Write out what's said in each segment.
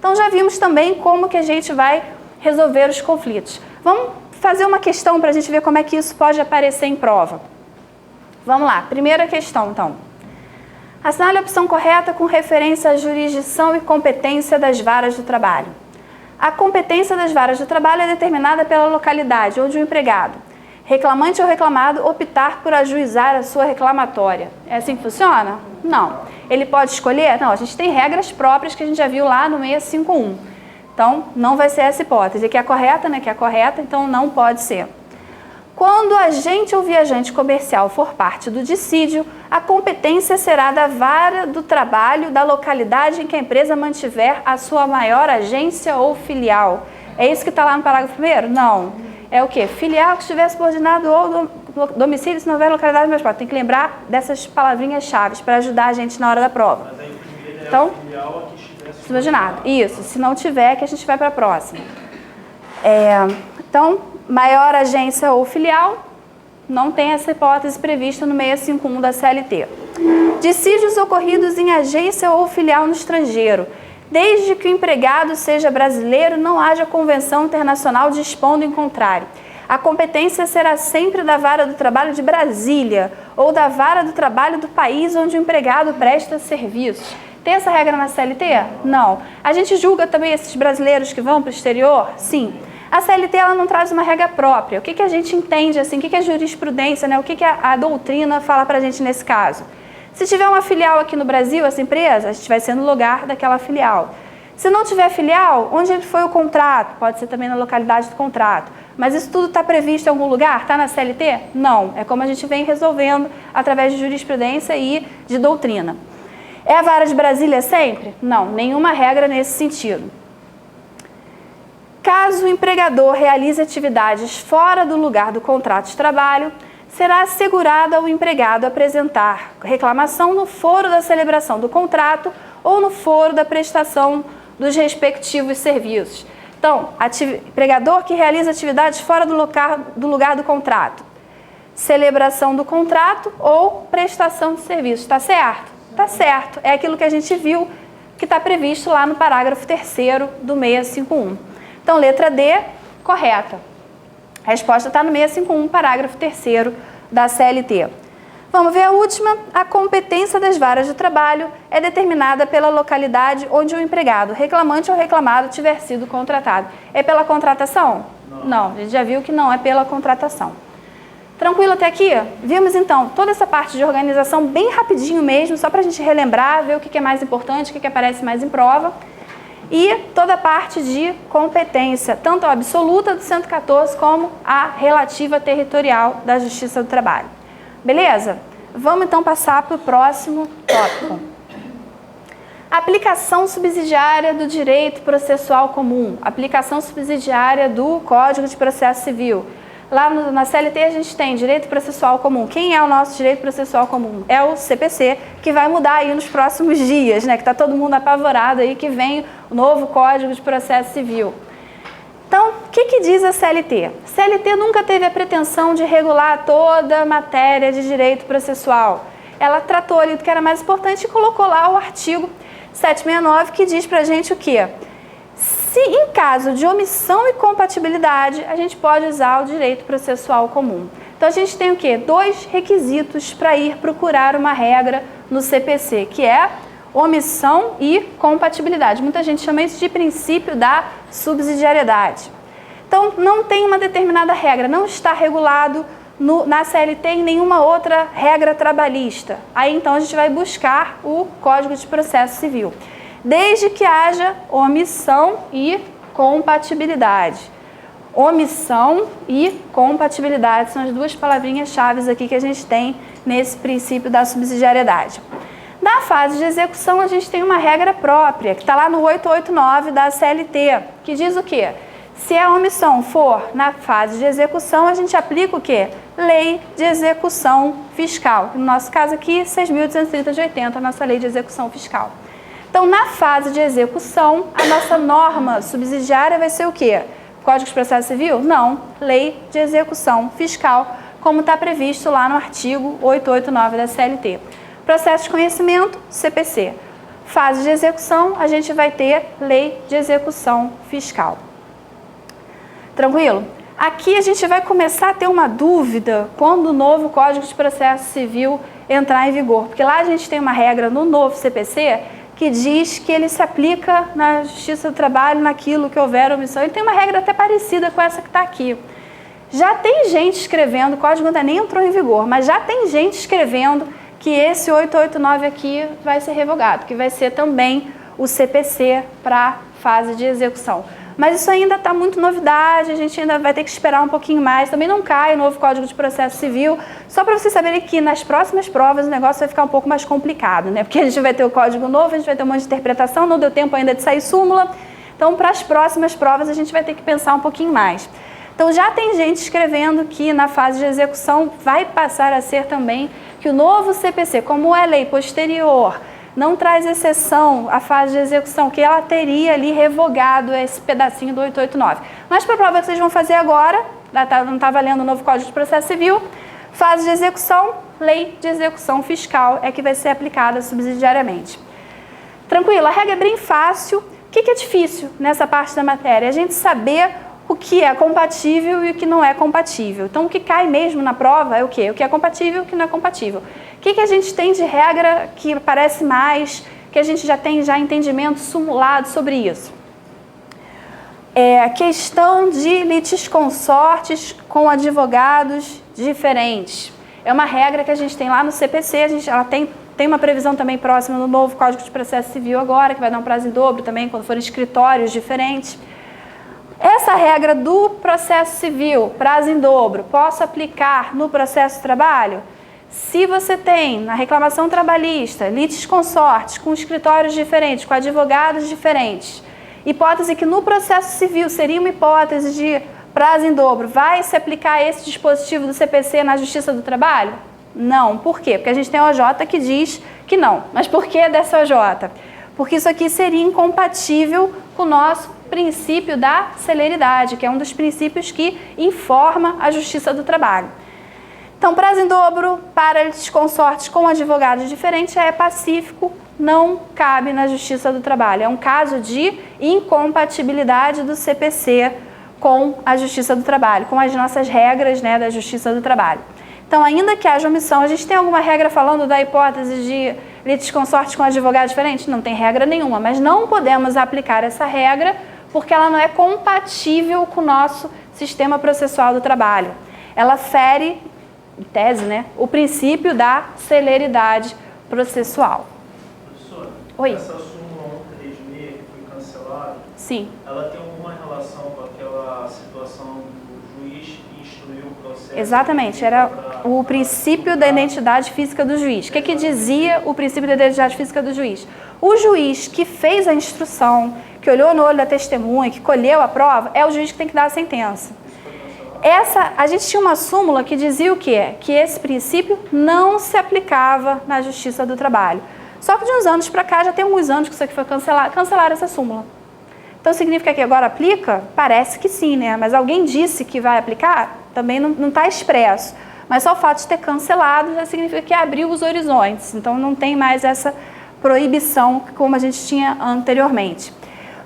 Então já vimos também como que a gente vai resolver os conflitos. Vamos fazer uma questão para a gente ver como é que isso pode aparecer em prova. Vamos lá, primeira questão então. Assinale a opção correta com referência à jurisdição e competência das varas do trabalho. A competência das varas do trabalho é determinada pela localidade onde o empregado, reclamante ou reclamado, optar por ajuizar a sua reclamatória. É assim que funciona? Não. Ele pode escolher? Não, a gente tem regras próprias que a gente já viu lá no 651. Então, não vai ser essa hipótese, que é correta, né? Que é correta, então não pode ser. Quando o agente ou viajante comercial for parte do dissídio, a competência será da vara do trabalho da localidade em que a empresa mantiver a sua maior agência ou filial. É isso que está lá no parágrafo 1º? Não. É o quê? Filial que estiver subordinado ou domicílio se não houver localidade mais próxima. Tem que lembrar dessas palavrinhas-chave para ajudar a gente na hora da prova. Mas aí primeiro então, é filial que estiver subordinado. Isso. Se não tiver, que a gente vai para a próxima. Então, maior agência ou filial, não tem essa hipótese prevista no 651 da CLT. Dissídios ocorridos em agência ou filial no estrangeiro. Desde que o empregado seja brasileiro, não haja convenção internacional dispondo em contrário. A competência será sempre da vara do trabalho de Brasília ou da vara do trabalho do país onde o empregado presta serviços. Tem essa regra na CLT? Não. A gente julga também esses brasileiros que vão para o exterior? Sim. A CLT ela não traz uma regra própria. O que a gente entende, assim, o que a jurisprudência, né? O que a doutrina fala para a gente nesse caso? Se tiver uma filial aqui no Brasil, essa empresa, a gente vai ser no lugar daquela filial. Se não tiver filial, onde foi o contrato? Pode ser também na localidade do contrato. Mas isso tudo está previsto em algum lugar? Está na CLT? Não. É como a gente vem resolvendo através de jurisprudência e de doutrina. É a vara de Brasília sempre? Não, nenhuma regra nesse sentido. Caso o empregador realize atividades fora do lugar do contrato de trabalho, será assegurado ao empregado apresentar reclamação no foro da celebração do contrato ou no foro da prestação dos respectivos serviços. Então, empregador que realiza atividades fora do lugar do contrato, celebração do contrato ou prestação de serviços. Está certo? Está certo. É aquilo que a gente viu que está previsto lá no parágrafo 3º do 651. Então, letra D, correta. A resposta está no 651, parágrafo 3º da CLT. Vamos ver a última. A competência das varas de trabalho é determinada pela localidade onde o empregado, reclamante ou reclamado, tiver sido contratado. É pela contratação? Não, a gente já viu que não é pela contratação. Tranquilo até aqui? Vimos então toda essa parte de organização bem rapidinho mesmo, só para a gente relembrar, ver o que é mais importante, o que aparece mais em prova. E toda a parte de competência, tanto a absoluta do 114 como a relativa territorial da Justiça do Trabalho. Beleza? Vamos então passar para o próximo tópico. Aplicação subsidiária do direito processual comum. Aplicação subsidiária do Código de Processo Civil. Lá na CLT a gente tem direito processual comum. Quem é o nosso direito processual comum? É o CPC, que vai mudar aí nos próximos dias, né? Que está todo mundo apavorado aí que vem o novo Código de Processo Civil. Então, o que diz a CLT? A CLT nunca teve a pretensão de regular toda a matéria de direito processual. Ela tratou ali do que era mais importante e colocou lá o artigo 769, que diz pra gente o quê? Se em caso de omissão e compatibilidade, a gente pode usar o direito processual comum. Então, a gente tem o quê? 2 requisitos para ir procurar uma regra no CPC, que é omissão e compatibilidade. Muita gente chama isso de princípio da subsidiariedade. Então, não tem uma determinada regra, não está regulado na CLT em nenhuma outra regra trabalhista. Aí, então, a gente vai buscar o Código de Processo Civil. Desde que haja omissão e compatibilidade. Omissão e compatibilidade são as 2 palavrinhas-chave aqui que a gente tem nesse princípio da subsidiariedade. Na fase de execução, a gente tem uma regra própria, que está lá no 889 da CLT, que diz o quê? Se a omissão for na fase de execução, a gente aplica o quê? Lei de execução fiscal. No nosso caso aqui, 6.230 de 80, a nossa lei de execução fiscal. Então, na fase de execução, a nossa norma subsidiária vai ser o quê? Código de Processo Civil? Não. Lei de execução fiscal, como está previsto lá no artigo 889 da CLT. Processo de conhecimento, CPC. fase de execução, a gente vai ter lei de execução fiscal. Tranquilo? Aqui a gente vai começar a ter uma dúvida quando o novo Código de Processo Civil entrar em vigor, porque lá a gente tem uma regra no novo CPC que diz que ele se aplica na Justiça do Trabalho naquilo que houver omissão. Ele tem uma regra até parecida com essa que está aqui. Já tem gente escrevendo, o código ainda nem entrou em vigor, mas já tem gente escrevendo que esse 889 aqui vai ser revogado, que vai ser também o CPC para a fase de execução. Mas isso ainda está muito novidade, a gente ainda vai ter que esperar um pouquinho mais. Também não cai o novo Código de Processo Civil, só para vocês saberem que nas próximas provas o negócio vai ficar um pouco mais complicado, né? Porque a gente vai ter o código novo, a gente vai ter um monte de interpretação, não deu tempo ainda de sair súmula. Então, para as próximas provas, a gente vai ter que pensar um pouquinho mais. Então, já tem gente escrevendo que na fase de execução vai passar a ser também que o novo CPC, como é lei posterior, não traz exceção à fase de execução, que ela teria ali revogado esse pedacinho do 889. Mas para a prova que vocês vão fazer agora, não está valendo o novo Código de Processo Civil, fase de execução, lei de execução fiscal é que vai ser aplicada subsidiariamente. Tranquilo, a regra é bem fácil. O que é difícil nessa parte da matéria? A gente saber o que é compatível e o que não é compatível. Então, o que cai mesmo na prova é o quê? O que é compatível e o que não é compatível. O que a gente tem de regra que parece mais, que a gente já tem entendimento simulado sobre isso? É a questão de litisconsortes com advogados diferentes. É uma regra que a gente tem lá no CPC, ela tem uma previsão também próxima no novo Código de Processo Civil agora, que vai dar um prazo em dobro também, quando forem escritórios diferentes. Essa regra do processo civil, prazo em dobro, posso aplicar no processo de trabalho? Se você tem na reclamação trabalhista litisconsortes com escritórios diferentes, com advogados diferentes, hipótese que no processo civil seria uma hipótese de prazo em dobro, vai se aplicar esse dispositivo do CPC na Justiça do Trabalho? Não. Por quê? Porque a gente tem a OJ que diz que não. Mas por que dessa OJ? Porque isso aqui seria incompatível com o nosso princípio da celeridade, que é um dos princípios que informa a Justiça do Trabalho. Então, prazo em dobro para litisconsortes com advogados diferentes é pacífico, não cabe na Justiça do Trabalho. É um caso de incompatibilidade do CPC com a Justiça do Trabalho, com as nossas regras, né, da Justiça do Trabalho. Então, ainda que haja omissão, a gente tem alguma regra falando da hipótese de litisconsortes com advogados diferentes? Não tem regra nenhuma, mas não podemos aplicar essa regra porque ela não é compatível com o nosso sistema processual do trabalho. Ela fere, em tese, né, o princípio da celeridade processual. Professora, Oi. Essa súmula 136 que foi cancelada, Sim. ela tem alguma relação com aquela situação do juiz que instruiu o processo? Exatamente, era o princípio da identidade física do juiz. O que dizia o princípio da identidade física do juiz? O juiz que fez a instrução, que olhou no olho da testemunha, que colheu a prova, é o juiz que tem que dar a sentença. A gente tinha uma súmula que dizia o quê? Que esse princípio não se aplicava na Justiça do Trabalho. Só que de uns anos para cá, já tem alguns anos que isso aqui foi cancelado, cancelaram essa súmula. Então, significa que agora aplica? Parece que sim, né? Mas alguém disse que vai aplicar? Também não está expresso. Mas só o fato de ter cancelado já significa que abriu os horizontes. Então, não tem mais essa proibição como a gente tinha anteriormente.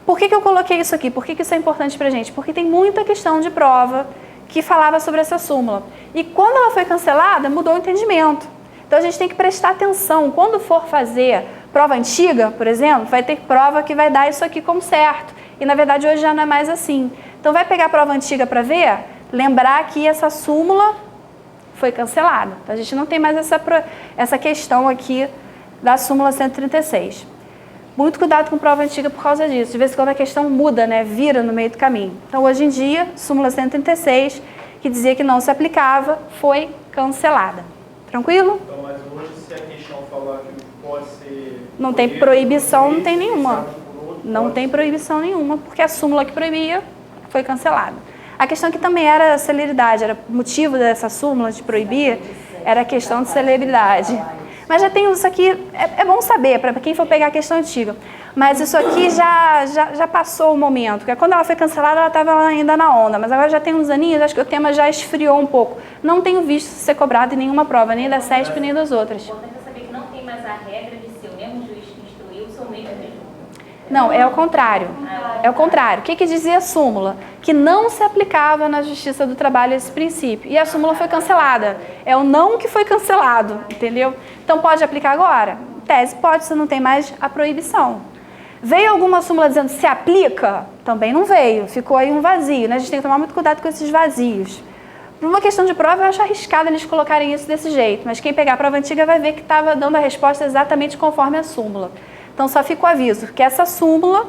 Por que eu coloquei isso aqui? Por que isso é importante para a gente? Porque tem muita questão de prova que falava sobre essa súmula. E quando ela foi cancelada, mudou o entendimento. Então, a gente tem que prestar atenção. Quando for fazer prova antiga, por exemplo, vai ter prova que vai dar isso aqui como certo. E, na verdade, hoje já não é mais assim. Então, vai pegar a prova antiga para ver, lembrar que essa súmula foi cancelada. Então, a gente não tem mais essa questão aqui da súmula 136. Muito cuidado com prova antiga por causa disso. De vez em quando a questão muda, né? Vira no meio do caminho. Então, hoje em dia, súmula 136, que dizia que não se aplicava, foi cancelada. Tranquilo? Então, mas hoje, se a questão falar que pode ser... Não tem proibição, não tem nenhuma. Não tem proibição nenhuma, porque a súmula que proibia foi cancelada. A questão que também era a celeridade, era motivo dessa súmula de proibir, era a questão de celeridade. Mas já tem isso aqui, é bom saber, para quem for pegar a questão antiga. Mas isso aqui já passou o momento, porque quando ela foi cancelada, ela estava ainda na onda. Mas agora já tem uns aninhos, acho que o tema já esfriou um pouco. Não tenho visto ser cobrado em nenhuma prova, nem da CESP, nem das outras. O importante é saber que não tem mais a regra de ser o mesmo juiz que instruiu, Isso nem é mesmo. Não, é o contrário. É o contrário. O que dizia a súmula? Que não se aplicava na Justiça do Trabalho esse princípio. E a súmula foi cancelada. É o não que foi cancelado, entendeu? Então pode aplicar agora? Em tese pode, se não tem mais a proibição. Veio alguma súmula dizendo se aplica? Também não veio. Ficou aí um vazio, né? A gente tem que tomar muito cuidado com esses vazios. Por uma questão de prova, eu acho arriscado eles colocarem isso desse jeito. Mas quem pegar a prova antiga vai ver que estava dando a resposta exatamente conforme a súmula. Então, só fica o aviso que essa súmula,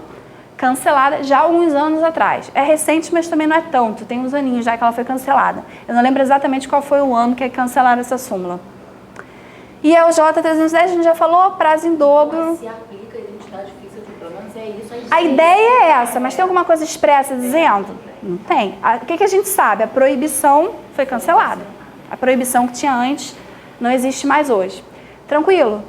cancelada já há alguns anos atrás. É recente, mas também não é tanto. Tem uns aninhos já que ela foi cancelada. Eu não lembro exatamente qual foi o ano que cancelaram essa súmula. E a J310, a gente já falou, prazo em dobro. Mas se aplica a identidade fixa de planos, é isso. A ideia é essa, mas tem alguma coisa expressa dizendo? Não tem. O que a gente sabe? A proibição foi cancelada. A proibição que tinha antes não existe mais hoje. Tranquilo?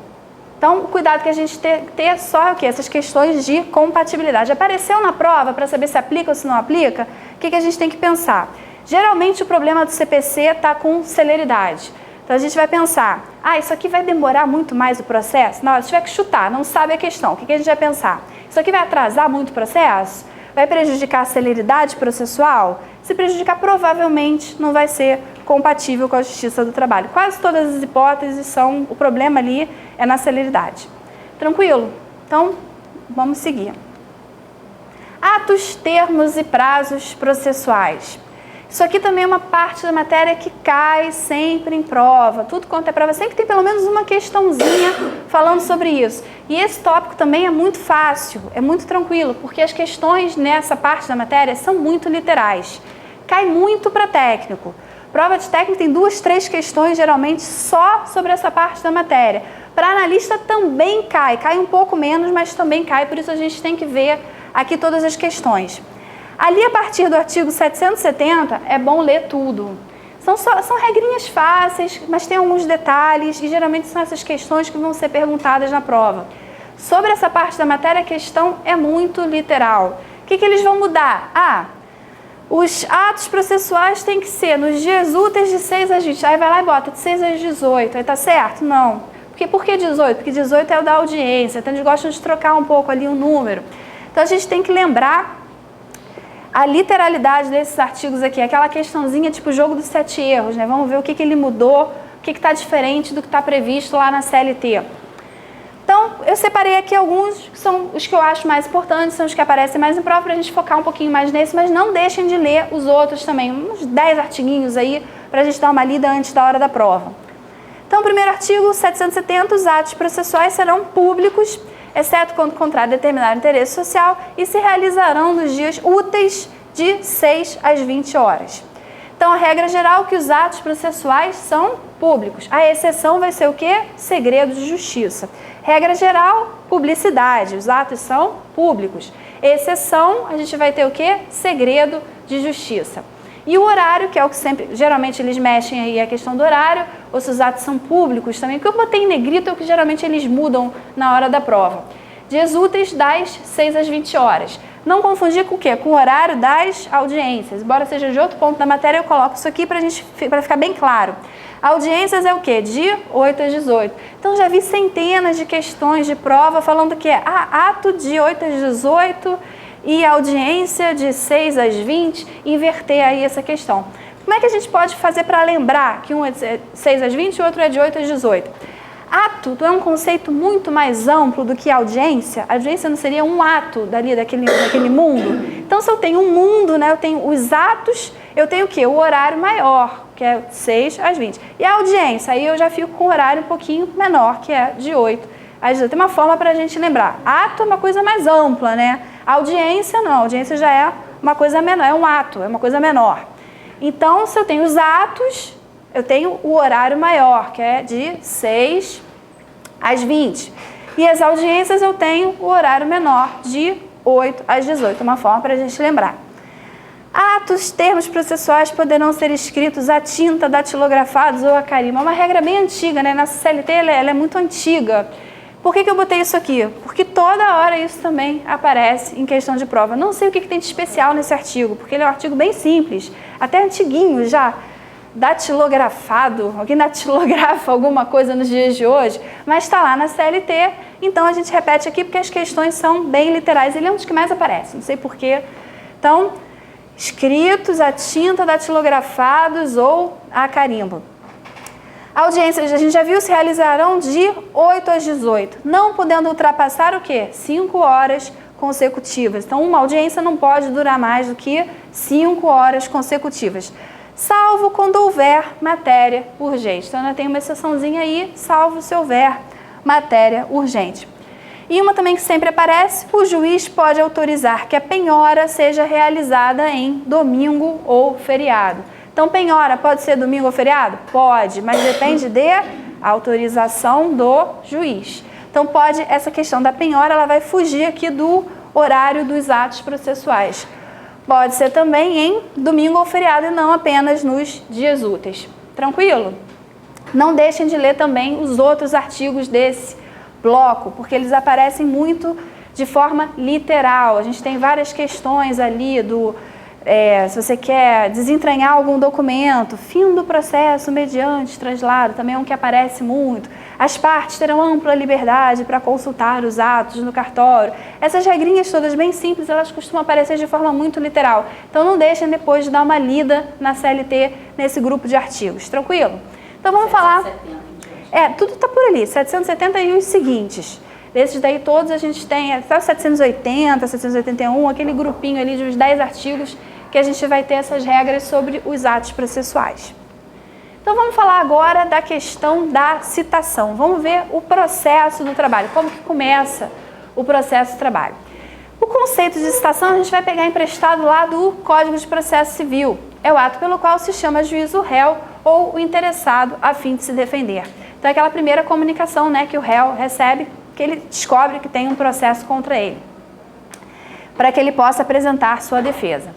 Então, o cuidado que a gente ter só o quê? Essas questões de compatibilidade. Apareceu na prova para saber se aplica ou se não aplica, o que a gente tem que pensar? Geralmente o problema do CPC está com celeridade. Então a gente vai pensar, isso aqui vai demorar muito mais o processo? Não, se tiver que chutar, não sabe a questão, o que a gente vai pensar? Isso aqui vai atrasar muito o processo? Vai prejudicar a celeridade processual? Se prejudicar, provavelmente não vai ser compatível com a Justiça do Trabalho. Quase todas as hipóteses o problema ali é na celeridade. Tranquilo? Então, vamos seguir. Atos, termos e prazos processuais. Isso aqui também é uma parte da matéria que cai sempre em prova. Tudo quanto é prova, sempre tem pelo menos uma questãozinha falando sobre isso. E esse tópico também é muito fácil, é muito tranquilo, porque as questões nessa parte da matéria são muito literais. Cai muito para técnico. Prova de técnico tem 2, 3 questões, geralmente, só sobre essa parte da matéria. Para analista também cai um pouco menos, mas também cai, por isso a gente tem que ver aqui todas as questões. Ali, a partir do artigo 770, é bom ler tudo. São regrinhas fáceis, mas tem alguns detalhes, e geralmente são essas questões que vão ser perguntadas na prova. Sobre essa parte da matéria, a questão é muito literal. O que eles vão mudar? Os atos processuais têm que ser nos dias úteis de 6 às 20. Aí vai lá e bota de 6 às 18. Aí tá certo? Não. Por que 18? Porque 18 é o da audiência. Então eles gostam de trocar um pouco ali o número. Então a gente tem que lembrar a literalidade desses artigos aqui. Aquela questãozinha tipo jogo dos 7 erros, né? Vamos ver o que ele mudou, o que está diferente do que está previsto lá na CLT. Então, eu separei aqui alguns, que são os que eu acho mais importantes, são os que aparecem mais em prova, para a gente focar um pouquinho mais nesse, mas não deixem de ler os outros também, uns 10 artiguinhos aí, para a gente dar uma lida antes da hora da prova. Então, primeiro artigo, 770, os atos processuais serão públicos, exceto quando contrário determinado interesse social, e se realizarão nos dias úteis de 6 às 20 horas. Então, a regra geral é que os atos processuais são públicos. A exceção vai ser o quê? Segredo de justiça. Regra geral, publicidade. Os atos são públicos. Exceção, a gente vai ter o quê? Segredo de justiça. E o horário, que é o que sempre, geralmente eles mexem aí a questão do horário, ou se os atos são públicos também, o que eu botei em negrito é o que geralmente eles mudam na hora da prova. Dias úteis das 6 às 20 horas. Não confundir com o quê? Com o horário das audiências. Embora seja de outro ponto da matéria, eu coloco isso aqui para ficar bem claro. Audiências é o quê? De 8 às 18. Então, já vi centenas de questões de prova falando que é ato de 8 às 18 e audiência de 6 às 20, inverter aí essa questão. Como é que a gente pode fazer para lembrar que um é de 6 às 20 e o outro é de 8 às 18? Ato é um conceito muito mais amplo do que audiência. A audiência não seria um ato daquele mundo? Então, se eu tenho um mundo, né, eu tenho os atos, eu tenho o quê? O horário maior, que é 6 às 20. E a audiência, aí eu já fico com um horário um pouquinho menor, que é de 8 às 18. Tem uma forma para a gente lembrar. Ato é uma coisa mais ampla, né? Audiência não, a audiência já é uma coisa menor, é um ato, é uma coisa menor. Então, se eu tenho os atos, eu tenho o horário maior, que é de 6 às 20. E as audiências eu tenho o horário menor, de 8 às 18. Uma forma para a gente lembrar. Atos, termos processuais poderão ser escritos à tinta, datilografados ou a carimbo. É uma regra bem antiga, né? Na CLT ela é muito antiga. Por que eu botei isso aqui? Porque toda hora isso também aparece em questão de prova. Não sei o que tem de especial nesse artigo, porque ele é um artigo bem simples, até antiguinho já. datilografado, alguém datilografa alguma coisa nos dias de hoje, mas está lá na CLT, então a gente repete aqui porque as questões são bem literais. Ele é um dos que mais aparece, não sei porquê. Então, escritos a tinta, datilografados ou a carimbo. Audiências, a gente já viu, se realizarão de 8 às 18, não podendo ultrapassar o quê? 5 horas consecutivas. Então, uma audiência não pode durar mais do que 5 horas consecutivas, salvo quando houver matéria urgente. Então, ainda tem uma exceçãozinha aí, salvo se houver matéria urgente. E uma também que sempre aparece, o juiz pode autorizar que a penhora seja realizada em domingo ou feriado. Então, penhora pode ser domingo ou feriado? Pode, mas depende de autorização do juiz. Então, pode, essa questão da penhora, ela vai fugir aqui do horário dos atos processuais. Pode ser também em domingo ou feriado e não apenas nos dias úteis. Tranquilo? Não deixem de ler também os outros artigos desse bloco, porque eles aparecem muito de forma literal. A gente tem várias questões ali do... se você quer desentranhar algum documento, fim do processo mediante translado, também é um que aparece muito. As partes terão ampla liberdade para consultar os atos no cartório. Essas regrinhas todas bem simples, elas costumam aparecer de forma muito literal. Então não deixem depois de dar uma lida na CLT nesse grupo de artigos, tranquilo? Então vamos falar... tudo está por ali, 770 e os seguintes. Desses daí todos a gente tem até 780, 781, aquele grupinho ali de uns 10 artigos que a gente vai ter essas regras sobre os atos processuais. Então vamos falar agora da questão da citação. Vamos ver o processo do trabalho, como que começa o processo do trabalho. O conceito de citação a gente vai pegar emprestado lá do Código de Processo Civil. É o ato pelo qual se chama juízo o réu ou o interessado a fim de se defender. Então é aquela primeira comunicação, né, que o réu recebe, que ele descobre que tem um processo contra ele, para que ele possa apresentar sua defesa.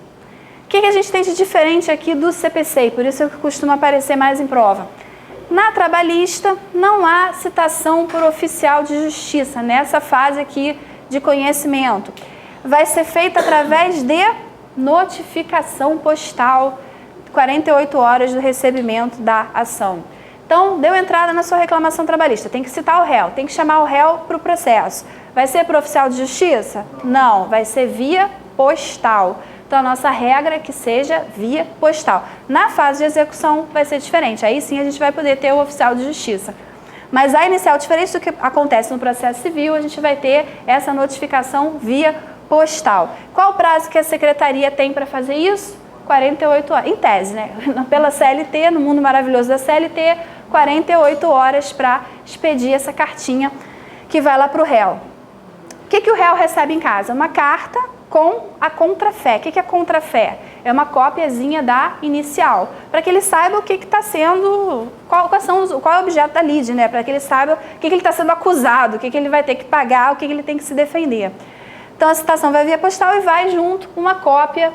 O que a gente tem de diferente aqui do CPC, e por isso é que costuma aparecer mais em prova? Na trabalhista, não há citação por oficial de justiça, nessa fase aqui de conhecimento. Vai ser feita através de notificação postal, 48 horas do recebimento da ação. Então, deu entrada na sua reclamação trabalhista, tem que citar o réu, tem que chamar o réu para o processo. Vai ser por oficial de justiça? Não, vai ser via postal. Então, a nossa regra é que seja via postal. Na fase de execução vai ser diferente, aí sim a gente vai poder ter o oficial de justiça. Mas a inicial, diferente do que acontece no processo civil, a gente vai ter essa notificação via postal. Qual o prazo que a secretaria tem para fazer isso? 48 horas, em tese, né? Pela CLT, no mundo maravilhoso da CLT, 48 horas para expedir essa cartinha que vai lá para o réu. O que o réu recebe em casa? Uma carta com a contrafé. O que é a contrafé? É uma cópiazinha da inicial, para que ele saiba o que está sendo, qual é o objeto da lide, né? Para que ele saiba o que ele está sendo acusado, o que ele vai ter que pagar, o que ele tem que se defender. Então a citação vai via postal e vai junto uma cópia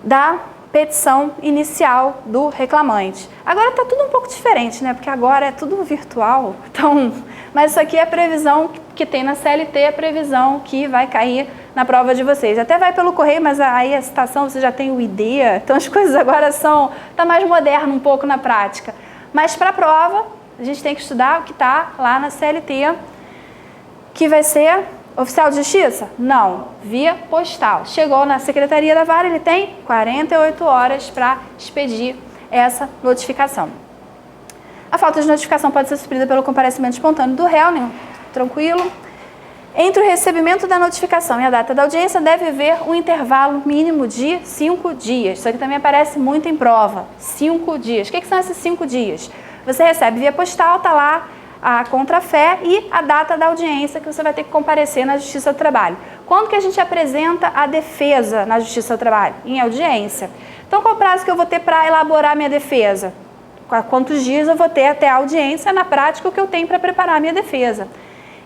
da petição inicial do reclamante. Agora está tudo um pouco diferente, né? Porque agora é tudo virtual. Então, mas isso aqui é a previsão que tem na CLT, a previsão que vai cair na prova de vocês. Até vai pelo correio, mas aí a citação você já tem o ID, então as coisas agora tá mais moderno um pouco na prática. Mas para a prova, a gente tem que estudar o que está lá na CLT, que vai ser oficial de justiça? Não, via postal. Chegou na Secretaria da Vara, ele tem 48 horas para expedir essa notificação. A falta de notificação pode ser suprida pelo comparecimento espontâneo do réu, né? Tranquilo. Entre o recebimento da notificação e a data da audiência deve haver um intervalo mínimo de 5 dias. Isso aqui também aparece muito em prova. 5 dias. O que são esses 5 dias? Você recebe via postal, está lá a contrafé e a data da audiência que você vai ter que comparecer na Justiça do Trabalho. Quando que a gente apresenta a defesa na Justiça do Trabalho? Em audiência. Então, qual o prazo que eu vou ter para elaborar minha defesa? Quantos dias eu vou ter até a audiência? Na prática, o que eu tenho para preparar a minha defesa.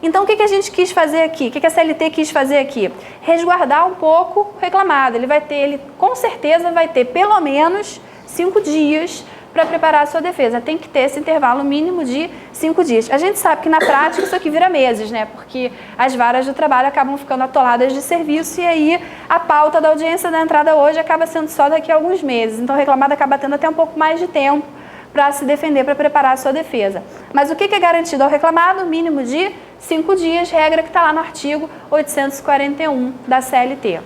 Então, o que a gente quis fazer aqui? O que a CLT quis fazer aqui? Resguardar um pouco o reclamado. Ele com certeza vai ter pelo menos 5 dias para preparar a sua defesa. Tem que ter esse intervalo mínimo de 5 dias. A gente sabe que na prática isso aqui vira meses, né? Porque as varas do trabalho acabam ficando atoladas de serviço e aí a pauta da audiência da entrada hoje acaba sendo só daqui a alguns meses. Então o reclamado acaba tendo até um pouco mais de tempo para se defender, para preparar a sua defesa. Mas o que é garantido ao reclamado? Mínimo de 5 dias, regra que está lá no artigo 841 da CLT.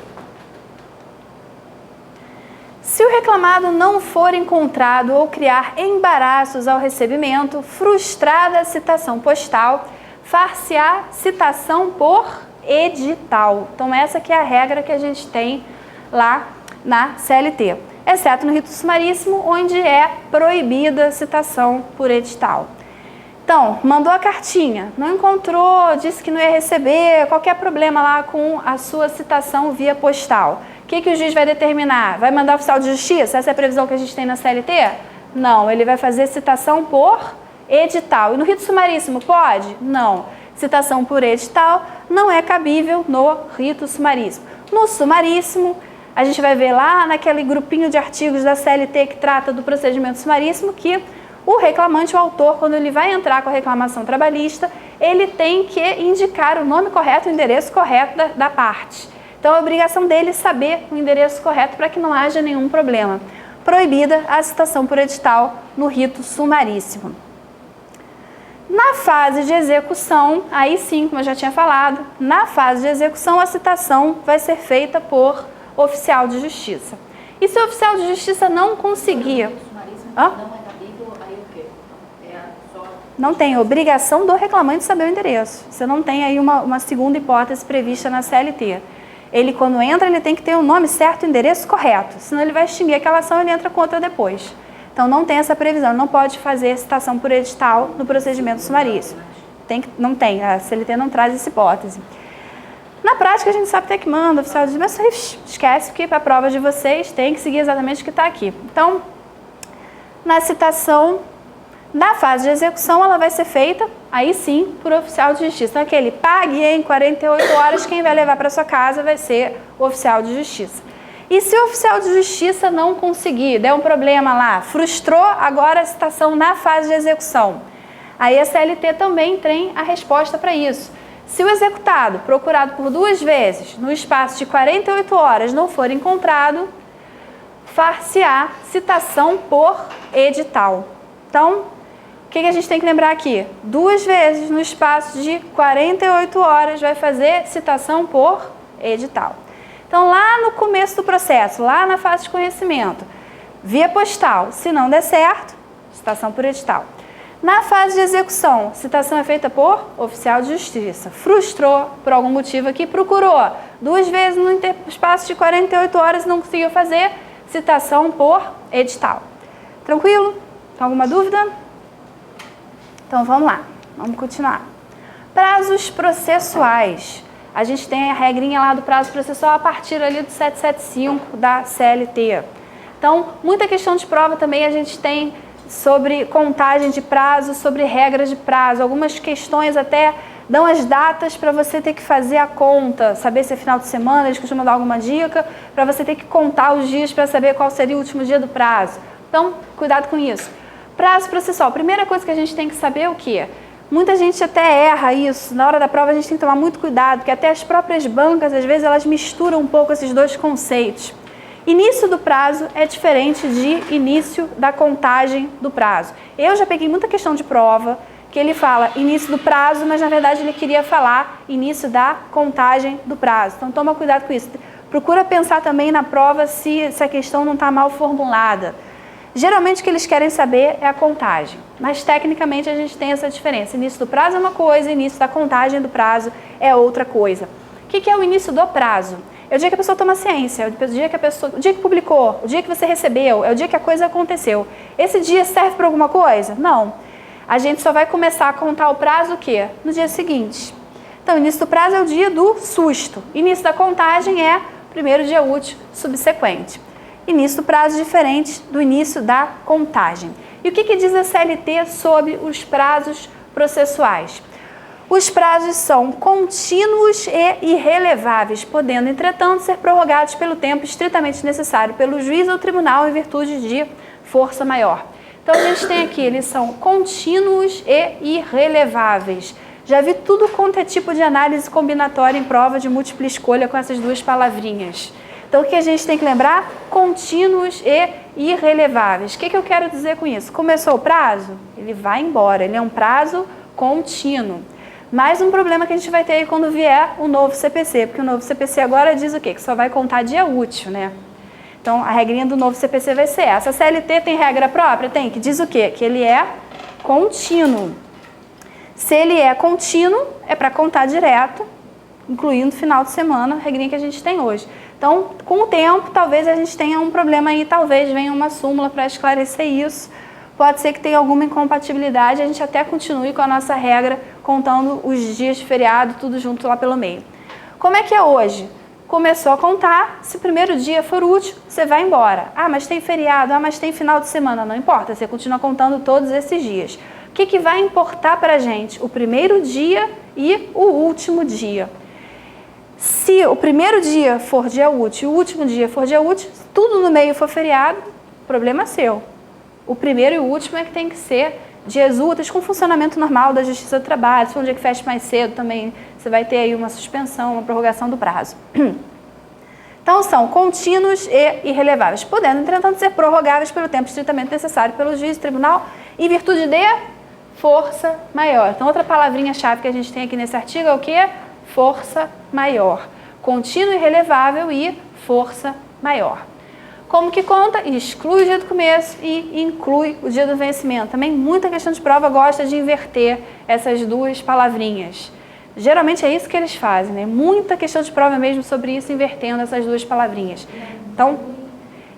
Se o reclamado não for encontrado ou criar embaraços ao recebimento, frustrada a citação postal, far-se-á citação por edital. Então essa que é a regra que a gente tem lá na CLT, exceto no rito sumaríssimo, onde é proibida a citação por edital. Então, mandou a cartinha, não encontrou, disse que não ia receber, qualquer problema lá com a sua citação via postal. O que o juiz vai determinar? Vai mandar oficial de justiça? Essa é a previsão que a gente tem na CLT? Não, ele vai fazer citação por edital. E no rito sumaríssimo pode? Não. Citação por edital não é cabível no rito sumaríssimo. No sumaríssimo, a gente vai ver lá naquele grupinho de artigos da CLT que trata do procedimento sumaríssimo que o reclamante, o autor, quando ele vai entrar com a reclamação trabalhista, ele tem que indicar o nome correto, o endereço correto da parte. Então, é a obrigação dele saber o endereço correto para que não haja nenhum problema. Proibida a citação por edital no rito sumaríssimo. Na fase de execução, aí sim, como eu já tinha falado, na fase de execução a citação vai ser feita por oficial de justiça. E se o oficial de justiça não conseguir... Não tem obrigação do reclamante saber o endereço. Você não tem aí uma segunda hipótese prevista na CLT. Ele, quando entra, ele tem que ter o nome certo, o endereço correto. Senão ele vai extinguir aquela ação e ele entra contra depois. Então não tem essa previsão, não pode fazer citação por edital no procedimento sumaríssimo. Não tem, a CLT não traz essa hipótese. Na prática a gente sabe até que manda, o oficial diz, mas esquece que para a prova de vocês tem que seguir exatamente o que está aqui. Então, na citação, na fase de execução, ela vai ser feita, aí sim, por oficial de justiça. Então, aquele pague em 48 horas, quem vai levar para sua casa vai ser o oficial de justiça. E se o oficial de justiça não conseguir, der um problema lá, frustrou agora a citação na fase de execução, aí a CLT também tem a resposta para isso. Se o executado, procurado por 2 vezes, no espaço de 48 horas, não for encontrado, far-se-á citação por edital. Então, o que a gente tem que lembrar aqui? 2 vezes no espaço de 48 horas vai fazer citação por edital. Então, lá no começo do processo, lá na fase de conhecimento, via postal, se não der certo, citação por edital. Na fase de execução, citação é feita por oficial de justiça. Frustrou por algum motivo aqui, procurou 2 vezes no espaço de 48 horas e não conseguiu fazer, citação por edital. Tranquilo? Tem alguma dúvida? Então vamos lá, vamos continuar. Prazos processuais. A gente tem a regrinha lá do prazo processual a partir ali do 775 da CLT. Então, muita questão de prova também a gente tem sobre contagem de prazo, sobre regras de prazo. Algumas questões até dão as datas para você ter que fazer a conta, saber se é final de semana, eles costumam dar alguma dica, para você ter que contar os dias para saber qual seria o último dia do prazo. Então, cuidado com isso. Prazo processual. Primeira coisa que a gente tem que saber é o quê? Muita gente até erra isso. Na hora da prova a gente tem que tomar muito cuidado, porque até as próprias bancas, às vezes, elas misturam um pouco esses dois conceitos. Início do prazo é diferente de início da contagem do prazo. Eu já peguei muita questão de prova que ele fala início do prazo, mas na verdade ele queria falar início da contagem do prazo. Então toma cuidado com isso. Procura pensar também na prova se a questão não está mal formulada. Geralmente o que eles querem saber é a contagem, mas tecnicamente a gente tem essa diferença. Início do prazo é uma coisa, início da contagem do prazo é outra coisa. O que é o início do prazo? É o dia que a pessoa toma ciência, é o dia que publicou, o dia que você recebeu, é o dia que a coisa aconteceu. Esse dia serve para alguma coisa? Não. A gente só vai começar a contar o prazo o quê? No dia seguinte. Então, o início do prazo é o dia do susto. Início da contagem é o primeiro dia útil subsequente. Início do prazo diferente do início da contagem. E o que diz a CLT sobre os prazos processuais? Os prazos são contínuos e irreleváveis, podendo, entretanto, ser prorrogados pelo tempo estritamente necessário pelo juiz ou tribunal em virtude de força maior. Então, a gente tem aqui, eles são contínuos e irreleváveis. Já vi tudo quanto é tipo de análise combinatória em prova de múltipla escolha com essas duas palavrinhas. Então, o que a gente tem que lembrar? Contínuos e irreleváveis. O que eu quero dizer com isso? Começou o prazo? Ele vai embora, ele é um prazo contínuo. Mais um problema que a gente vai ter aí quando vier o novo CPC, porque o novo CPC agora diz o quê? Que só vai contar dia útil, né? Então, a regrinha do novo CPC vai ser essa. A CLT tem regra própria? Tem, que diz o quê? Que ele é contínuo. Se ele é contínuo, é para contar direto, incluindo final de semana, a regrinha que a gente tem hoje. Então, com o tempo, talvez a gente tenha um problema aí, talvez venha uma súmula para esclarecer isso. Pode ser que tenha alguma incompatibilidade, a gente até continue com a nossa regra, contando os dias de feriado, tudo junto lá pelo meio. Como é que é hoje? Começou a contar, se o primeiro dia for útil, você vai embora. Ah, mas tem feriado, ah, mas tem final de semana, não importa, você continua contando todos esses dias. O que vai importar para a gente? O primeiro dia e o último dia. Se o primeiro dia for dia útil e o último dia for dia útil, tudo no meio for feriado, problema é seu. O primeiro e o último é que tem que ser dias úteis com funcionamento normal da Justiça do Trabalho. Se for um dia que fecha mais cedo também, você vai ter aí uma suspensão, uma prorrogação do prazo. Então, são contínuos e irreleváveis, podendo, entretanto, ser prorrogáveis pelo tempo estritamente necessário pelo juiz do tribunal, em virtude de força maior. Então, outra palavrinha-chave que a gente tem aqui nesse artigo é o quê? Força maior. Contínuo, irrelevável e força maior. Como que conta? Exclui o dia do começo e inclui o dia do vencimento. Também muita questão de prova gosta de inverter essas duas palavrinhas. Geralmente é isso que eles fazem, né? Muita questão de prova mesmo sobre isso, invertendo essas duas palavrinhas. Então,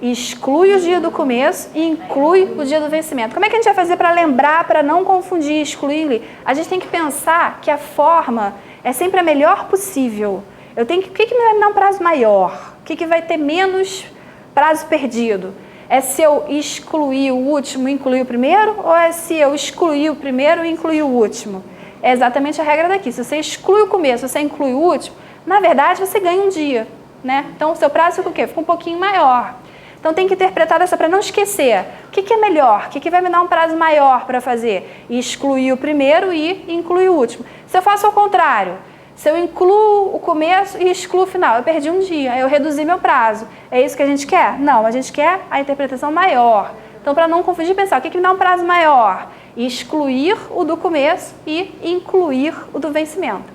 exclui o dia do começo e inclui o dia do vencimento. Como é que a gente vai fazer para lembrar, para não confundir, excluir? A gente tem que pensar que a forma é sempre a melhor possível. O que vai me dar um prazo maior? O que vai ter menos prazo perdido? É se eu excluir o último e incluir o primeiro? Ou é se eu excluir o primeiro e incluir o último? É exatamente a regra daqui. Se você exclui o começo, você inclui o último, na verdade você ganha um dia, né? Então o seu prazo fica o quê? Fica um pouquinho maior. Então tem que interpretar dessa para não esquecer. O que é melhor? O que vai me dar um prazo maior para fazer? Excluir o primeiro e incluir o último. Se eu faço ao contrário, se eu incluo o começo e excluo o final, eu perdi um dia, eu reduzi meu prazo. É isso que a gente quer? Não, a gente quer a interpretação maior. Então, para não confundir, pensar, o que me dá um prazo maior? Excluir o do começo e incluir o do vencimento.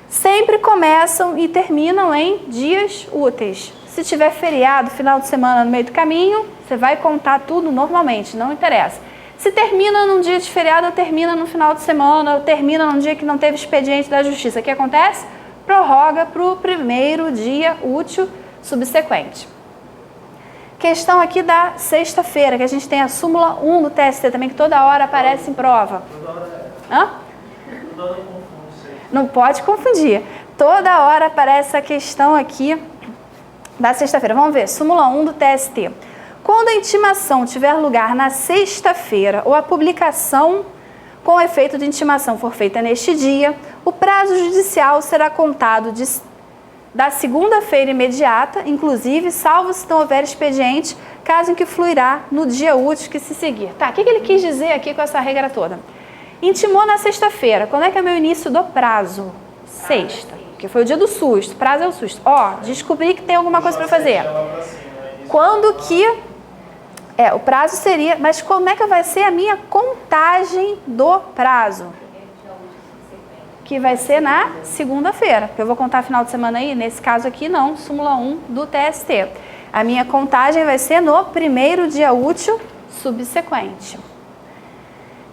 Sempre começam e terminam em dias úteis. Se tiver feriado, final de semana no meio do caminho, você vai contar tudo normalmente, não interessa. Se termina num dia de feriado, ou termina no final de semana, ou termina num dia que não teve expediente da justiça, o que acontece? Prorroga para o primeiro dia útil subsequente. Questão aqui da sexta-feira, que a gente tem a súmula 1 do TST também, que toda hora aparece em prova. Hã? Não pode confundir. Toda hora aparece a questão aqui da sexta-feira. Vamos ver, súmula 1 do TST. Quando a intimação tiver lugar na sexta-feira ou a publicação com efeito de intimação for feita neste dia, o prazo judicial será contado da segunda-feira imediata, inclusive, salvo se não houver expediente, caso em que fluirá no dia útil que se seguir. Tá, o que ele quis dizer aqui com essa regra toda? Intimou na sexta-feira. Quando é que é o meu início do prazo? Sexta, porque foi o dia do susto. Prazo é o susto. Ó, descobri que tem alguma coisa para fazer. Quando que... o prazo seria... Mas como é que vai ser a minha contagem do prazo? Que vai ser na segunda-feira. Porque eu vou contar final de semana aí. Nesse caso aqui, não. Súmula 1 do TST. A minha contagem vai ser no primeiro dia útil subsequente.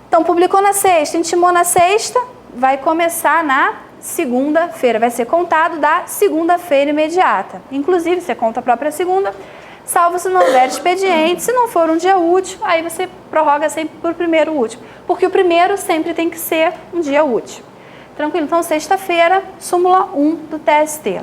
Então, publicou na sexta, intimou na sexta, vai começar na segunda-feira. Vai ser contado da segunda-feira imediata. Inclusive, você conta a própria segunda, salvo se não houver expediente. Se não for um dia útil, aí você prorroga sempre para o primeiro útil. Porque o primeiro sempre tem que ser um dia útil. Tranquilo? Então, sexta-feira, súmula 1 do TST.